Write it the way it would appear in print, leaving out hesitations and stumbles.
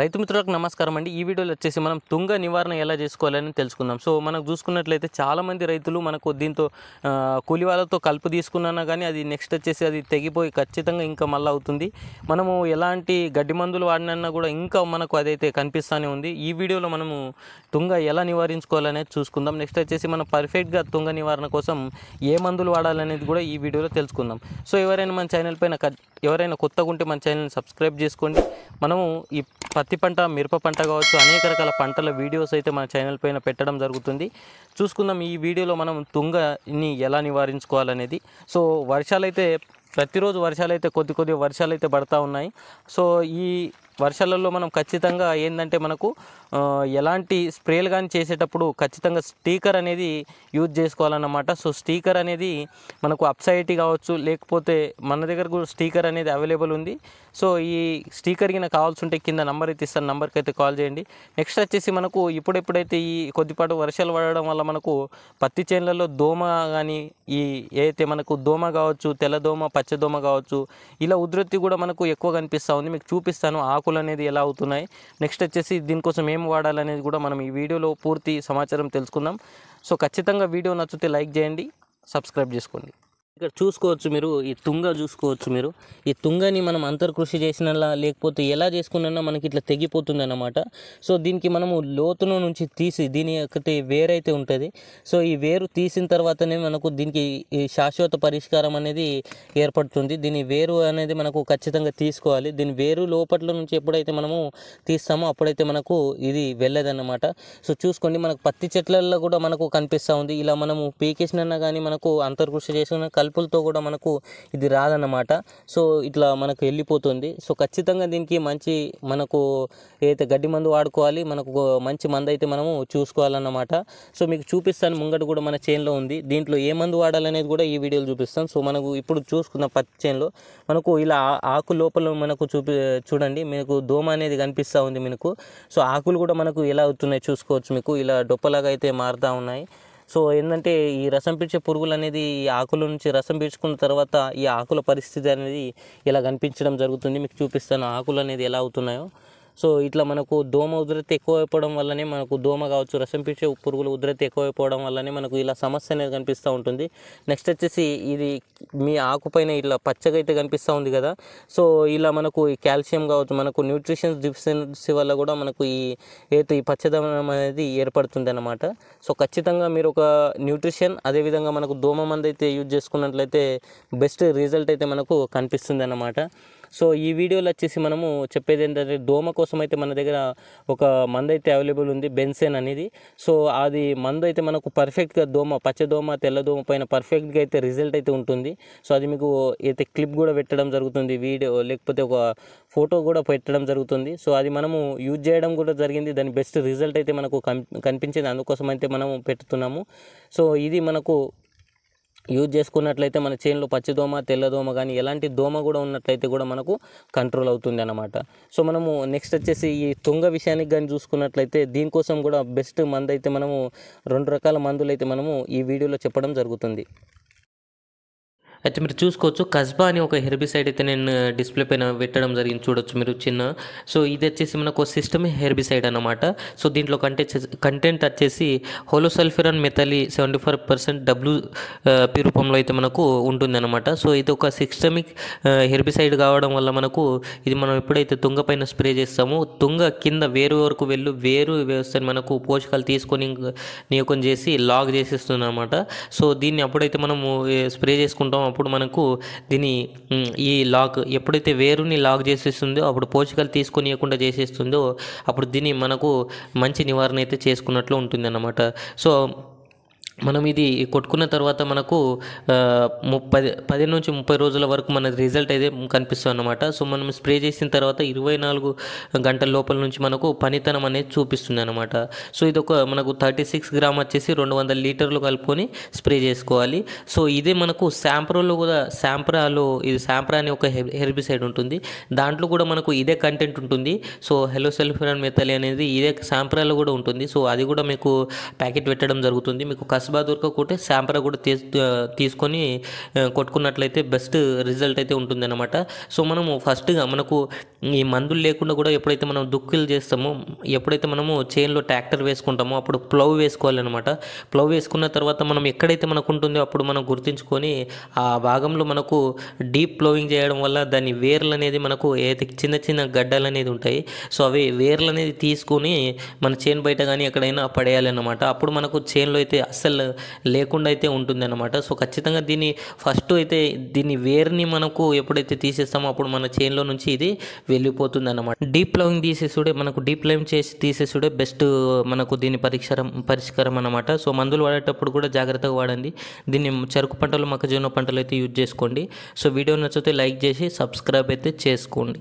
రైతు మిత్రులకు నమస్కారం అండి. ఈ వీడియోలో వచ్చేసి మనం తుంగ నివారణ ఎలా చేసుకోవాలని తెలుసుకుందాం. సో మనకు చూసుకున్నట్లయితే చాలామంది రైతులు మనకు దీంతో కూలి వాళ్ళతో కలుపు తీసుకున్నా కానీ అది నెక్స్ట్ వచ్చేసి అది తెగిపోయి ఖచ్చితంగా ఇంకా మళ్ళీ అవుతుంది. మనము ఎలాంటి గడ్డి మందులు వాడినా కూడా ఇంకా మనకు అదైతే కనిపిస్తూనే ఉంది. ఈ వీడియోలో మనము తుంగ ఎలా నివారించుకోవాలనేది చూసుకుందాం. నెక్స్ట్ వచ్చేసి మనం పర్ఫెక్ట్గా తుంగ నివారణ కోసం ఏ మందులు వాడాలనేది కూడా ఈ వీడియోలో తెలుసుకుందాం. సో ఎవరైనా మన ఛానల్ పైన ఎవరైనా కొత్తగా ఉంటే మన ఛానల్ని సబ్స్క్రైబ్ చేసుకోండి. మనము ఈ పత్తి పంట, మిరప పంట కావచ్చు, అనేక రకాల పంటల వీడియోస్ అయితే మన ఛానల్ పైన పెట్టడం జరుగుతుంది. చూసుకుందాం ఈ వీడియోలో మనం తుంగని ఎలా నివారించుకోవాలనేది. సో వర్షాలైతే ప్రతిరోజు వర్షాలైతే కొద్ది వర్షాలైతే పడతా ఉన్నాయి. సో ఈ వర్షాలలో మనం ఖచ్చితంగా ఏంటంటే మనకు ఎలాంటి స్ప్రేలు కానీ చేసేటప్పుడు ఖచ్చితంగా స్టిక్కర్ అనేది యూజ్ చేసుకోవాలన్నమాట. సో స్టిక్కర్ అనేది మనకు అప్సైటీ కావచ్చు, లేకపోతే మన దగ్గర కూడా స్టిక్కర్ అనేది అవైలబుల్ ఉంది. సో ఈ స్టిక్కర్కి నాకు కావాల్సి ఉంటే కింద నెంబర్ అయితే ఇస్తాను, నెంబర్కి అయితే కాల్ చేయండి. నెక్స్ట్ వచ్చేసి మనకు ఇప్పుడెప్పుడైతే ఈ కొద్దిపాటు వర్షాలు పడడం వల్ల మనకు పత్తి చేనులలో దోమ కానీ ఏదైతే మనకు దోమ కావచ్చు, తెల్లదోమ, పచ్చదోమ కావచ్చు, ఇలా ఉధృతి కూడా మనకు ఎక్కువ కనిపిస్తూ ఉంది. మీకు చూపిస్తాను ఆకులు అనేది ఎలా అవుతున్నాయి. నెక్స్ట్ వచ్చేసి దీనికోసం ఏం వాడాలనేది కూడా మనం ఈ వీడియోలో పూర్తి సమాచారం తెలుసుకుందాం. సో ఖచ్చితంగా వీడియో నచ్చితే లైక్ చేయండి, సబ్స్క్రైబ్ చేసుకోండి. ఇక్కడ చూసుకోవచ్చు మీరు, ఈ తుంగ చూసుకోవచ్చు మీరు. ఈ తుంగని మనం అంతర్కృషి చేసినలా లేకపోతే ఎలా చేసుకున్నా మనకి ఇట్లా తెగిపోతుంది అన్నమాట. సో దీనికి మనము లోతులో నుంచి తీసి దీని ఒకటి వేరైతే ఉంటుంది. సో ఈ వేరు తీసిన తర్వాతనే మనకు దీనికి ఈ శాశ్వత పరిష్కారం అనేది ఏర్పడుతుంది. దీని వేరు అనేది మనకు ఖచ్చితంగా తీసుకోవాలి. దీని వేరు లోపట్ల నుంచి ఎప్పుడైతే మనము తీస్తామో అప్పుడైతే మనకు ఇది వెళ్ళదన్నమాట. సో చూసుకోండి, మనకు పత్తి చెట్లలో కూడా మనకు కనిపిస్తూ ఉంది. ఇలా మనము పీకేసినా కానీ మనకు అంతర్కృషి చేసిన కలుపులతో కూడా మనకు ఇది రాదన్నమాట. సో ఇట్లా మనకు వెళ్ళిపోతుంది. సో ఖచ్చితంగా దీనికి మంచి మనకు ఏదైతే గడ్డి మందు వాడుకోవాలి, మనకు మంచి మందు అయితే మనము చూసుకోవాలన్నమాట. సో మీకు చూపిస్తాను, ముంగట కూడా మన చేనులో ఉంది. దీంట్లో ఏ మందు వాడాలనేది కూడా ఈ వీడియోలో చూపిస్తాను. సో మనకు ఇప్పుడు చూసుకున్న పత్తి చేనులో మనకు ఇలా ఆకు లోపల మనకు చూడండి, మీకు దోమ అనేది కనిపిస్తూ ఉంది మీకు. సో ఆకులు కూడా మనకు ఎలా అవుతున్నాయి చూసుకోవచ్చు. మీకు ఇలా డొప్పలాగా అయితే మారుతూ ఉన్నాయి. సో ఏంటంటే ఈ రసం పీల్చే పురుగులు అనేది ఈ ఆకుల నుంచి రసం పీల్చుకున్న తర్వాత ఈ ఆకుల పరిస్థితి అనేది ఇలా కనిపించడం జరుగుతుంది. మీకు చూపిస్తాను ఆకులు అనేది ఎలా అవుతున్నాయో. సో ఇట్లా మనకు దోమ ఉధృతి ఎక్కువైపోవడం వల్లనే మనకు దోమ కావచ్చు, రసం పీల్చే పురుగుల ఉధృతి ఎక్కువైపోవడం వల్లనే మనకు ఇలా సమస్య అనేది కనిపిస్తూ ఉంటుంది. నెక్స్ట్ వచ్చేసి ఇది మీ ఆకుపైన ఇలా పచ్చగా అయితే కనిపిస్తూ ఉంది కదా. సో ఇలా మనకు ఈ కాల్షియం కావచ్చు, మనకు న్యూట్రిషన్స్ డిఫిషియన్సీ వల్ల కూడా మనకు ఈ పచ్చదనం అనేది ఏర్పడుతుంది అన్నమాట. సో ఖచ్చితంగా మీరు ఒక న్యూట్రిషన్ అదేవిధంగా మనకు దోమ మందు అయితే యూజ్ చేసుకున్నట్లయితే బెస్ట్ రిజల్ట్ అయితే మనకు కనిపిస్తుంది అన్నమాట. సో ఈ వీడియోలో వచ్చేసి మనము చెప్పేది ఏంటంటే దోమ కోసం అయితే మన దగ్గర ఒక మందు అయితే అవైలబుల్ ఉంది, బెన్సేన్ అనేది. సో అది మందు అయితే మనకు పర్ఫెక్ట్గా పచ్చదోమ, తెల్లదోమ పైన పర్ఫెక్ట్గా అయితే రిజల్ట్ అయితే ఉంటుంది. సో అది మీకు అయితే క్లిప్ కూడా పెట్టడం జరుగుతుంది, వీడియో లేకపోతే ఒక ఫోటో కూడా పెట్టడం జరుగుతుంది. సో అది మనము యూజ్ చేయడం కూడా జరిగింది, దాని బెస్ట్ రిజల్ట్ అయితే మనకు కనిపించింది, అందుకోసం అయితే మనము పెడుతున్నాము. సో ఇది మనకు యూజ్ చేసుకున్నట్లయితే మన చేనులో పచ్చదోమ, తెల్లదోమ కానీ ఎలాంటి దోమ కూడా ఉన్నట్లయితే కూడా మనకు కంట్రోల్ అవుతుంది అన్నమాట. సో మనము నెక్స్ట్ వచ్చేసి ఈ తుంగ విషయానికి కానీ చూసుకున్నట్లయితే దీనికోసం కూడా బెస్ట్ మందు అయితే మనము 2 రకాల మందులు అయితే మనము ఈ వీడియోలో చెప్పడం జరుగుతుంది. అయితే మీరు చూసుకోవచ్చు, కస్బా అని ఒక హెర్బిసైడ్ అయితే నేను డిస్ప్లే పైన పెట్టడం జరిగింది, చూడొచ్చు మీరు చిన్న. సో ఇది వచ్చేసి మనకు సిస్టమ్ హెర్బిసైడ్ అన్నమాట. సో దీంట్లో కంటెంట్ వచ్చేసి హోలోసల్ఫిరాన్ మెథలి 75% WP రూపంలో అయితే మనకు ఉంటుంది అనమాట. సో ఇది ఒక సిస్టమిక్ హెర్బిసైడ్ కావడం వల్ల మనకు ఇది మనం ఎప్పుడైతే తుంగ పైన స్ప్రే చేస్తామో తుంగ కింద వేరు వరకు వేరు వ్యవస్థని మనకు పోషకాలు తీసుకొని నియోగం చేసి లాగ్ చేసేస్తుంది అనమాట. సో దీన్ని అప్పుడైతే మనము స్ప్రే చేసుకుంటాం అప్పుడు మనకు ఈ లాక్ ఎప్పుడైతే వేరుని లాక్ చేసేస్తుందో అప్పుడు పోషకాలు తీసుకొనియకుండా చేసేస్తుందో అప్పుడు దీన్ని మనకు మంచి నివారణ అయితే చేసుకున్నట్లు ఉంటుంది అన్నమాట. సో మనం ఇది కొట్టుకున్న తర్వాత మనకు 10 నుంచి 30 రోజుల వరకు మన రిజల్ట్ అయితే కనిపిస్తుంది అన్నమాట. సో మనం స్ప్రే చేసిన తర్వాత 24 గంటల లోపల నుంచి మనకు పనితనం అనేది చూపిస్తుంది అనమాట. సో ఇది ఒక మనకు 36 గ్రామ్ వచ్చేసి 200 లీటర్లు కలుపుకొని స్ప్రే చేసుకోవాలి. సో ఇదే మనకు శాంప్రాలో ఇది శాంప్రా అని ఒక హెర్బిసైడ్ ఉంటుంది, దాంట్లో కూడా మనకు ఇదే కంటెంట్ ఉంటుంది. సో హెలోసల్ఫిరాన్ మెథలి అనేది ఇదే శాంప్రాలో కూడా ఉంటుంది. సో అది కూడా మీకు ప్యాకెట్ పెట్టడం జరుగుతుంది. మీకు కస్బా దొరకకుంటే శాంపరా కూడా తీసుకొని కొట్టుకున్నట్లయితే బెస్ట్ రిజల్ట్ అయితే ఉంటుందన్నమాట. సో మనము ఫస్ట్గా మనకు ఈ మందులు లేకుండా కూడా ఎప్పుడైతే మనం దుక్కులు చేస్తామో, ఎప్పుడైతే మనము చేన్లో ట్రాక్టర్ వేసుకుంటామో అప్పుడు ప్లవ్ వేసుకోవాలన్నమాట. ప్లవ్ వేసుకున్న తర్వాత మనం ఎక్కడైతే మనకు ఉంటుందో అప్పుడు మనం గుర్తుంచుకొని ఆ భాగంలో మనకు డీప్ ప్లోవింగ్ చేయడం వల్ల దాని వేర్లు అనేది మనకు ఏదైతే చిన్న చిన్న గడ్డలు అనేది ఉంటాయి, సో అవి వేర్లు అనేది తీసుకొని మన చేను బయట కానీ ఎక్కడైనా పడేయాలన్నమాట. అప్పుడు మనకు చేనులో అయితే అస్సలు లేకుండా అయితే ఉంటుందన్నమాట. సో ఖచ్చితంగా ఫస్ట్ అయితే దీని వేర్ని మనకు ఎప్పుడైతే తీసేస్తామో అప్పుడు మన చేనులో నుంచి ఇది వెళ్ళిపోతుంది అన్నమాట. డీప్ ప్లవింగ్ డీప్ ప్లవింగ్ చేసి తీసేసుడే బెస్ట్ మనకు దీని పరిష్కారం అన్నమాట. సో మందులు వాడేటప్పుడు కూడా జాగ్రత్తగా వాడండి. దీన్ని చెరుకు పంటలు, మొక్కజొన్న పంటలు అయితే యూజ్ చేసుకోండి. సో వీడియో నచ్చితే లైక్ చేసి సబ్స్క్రైబ్ అయితే చేసుకోండి.